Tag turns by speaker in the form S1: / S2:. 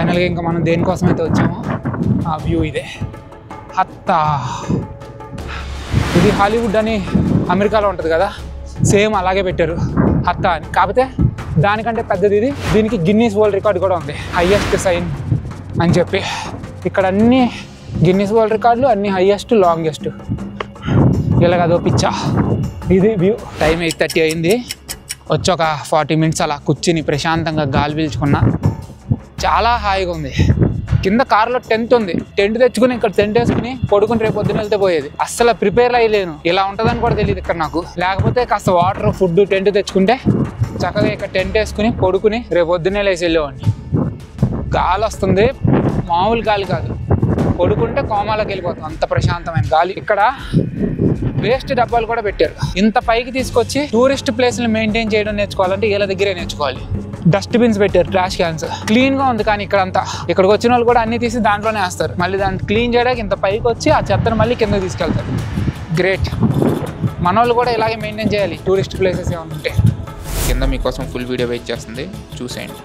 S1: ఫైనల్గా ఇంకా మనం దేనికోసం అయితే వచ్చామో ఆ వ్యూ ఇదే. హత్తా ఇది హాలీవుడ్ అని అమెరికాలో ఉంటుంది కదా, సేమ్ అలాగే పెట్టారు హత్తా అని. కాకపోతే దానికంటే పెద్దది ఇది. దీనికి గిన్నీస్ వరల్డ్ రికార్డ్ కూడా ఉంది, హైయెస్ట్ సైన్ అని చెప్పి. ఇక్కడ అన్ని గిన్నీస్ వరల్డ్ రికార్డులు, అన్ని హైయెస్ట్ లాంగెస్ట్. ఇలాగదో పిచ్చా. ఇది వ్యూ. టైం 8:30 అయింది. వచ్చి ఒక 40 minutes అలా కూర్చుని ప్రశాంతంగా గాలి పీల్చుకున్నా. చాలా హాయిగా ఉంది. కింద కార్లో టెంట్ ఉంది, టెంట్ తెచ్చుకుని ఇక్కడ టెంట్ వేసుకుని పడుకుని రేపు పొద్దున వెళ్తే పోయేది. అస్సలు ప్రిపేర్ అయ్యలేను, ఇలా ఉంటుందని కూడా తెలియదు ఇక్కడ నాకు. లేకపోతే కాస్త వాటర్, ఫుడ్, టెంట్ తెచ్చుకుంటే చక్కగా ఇక్కడ టెంట్ వేసుకుని పడుకుని రేపు పొద్దున్నే లేచి వెళ్ళేవాడిని. గాలి వస్తుంది, మామూలు గాలి కాదు. పడుకుంటే కోమాలోకి వెళ్ళిపోతాం, అంత ప్రశాంతమైన గాలి. ఇక్కడ వేస్ట్ డబ్బాలు కూడా పెట్టారు. ఇంత పైకి తీసుకొచ్చి టూరిస్ట్ ప్లేస్ని మెయింటైన్ చేయడం నేర్చుకోవాలంటే వీళ్ళ దగ్గరే నేర్చుకోవాలి. డస్ట్బిన్స్ పెట్టారు, ట్రాష్ క్యాన్స్. క్లీన్గా ఉంది. కానీ ఇక్కడంతా ఇక్కడికి వచ్చిన వాళ్ళు కూడా అన్ని తీసి దాంట్లోనే వేస్తారు. మళ్ళీ దాన్ని క్లీన్ చేయడానికి ఇంత పైకి వచ్చి ఆ చెత్తను మళ్ళీ కిందకి తీసుకెళ్తారు. గ్రేట్. మన వాళ్ళు కూడా ఇలాగే మెయింటైన్ చేయాలి టూరిస్ట్ ప్లేసెస్ ఏమైనా ఉంటే. కింద మీకోసం ఫుల్ వీడియో వెయిట్ చేస్తుంది, చూసేయండి.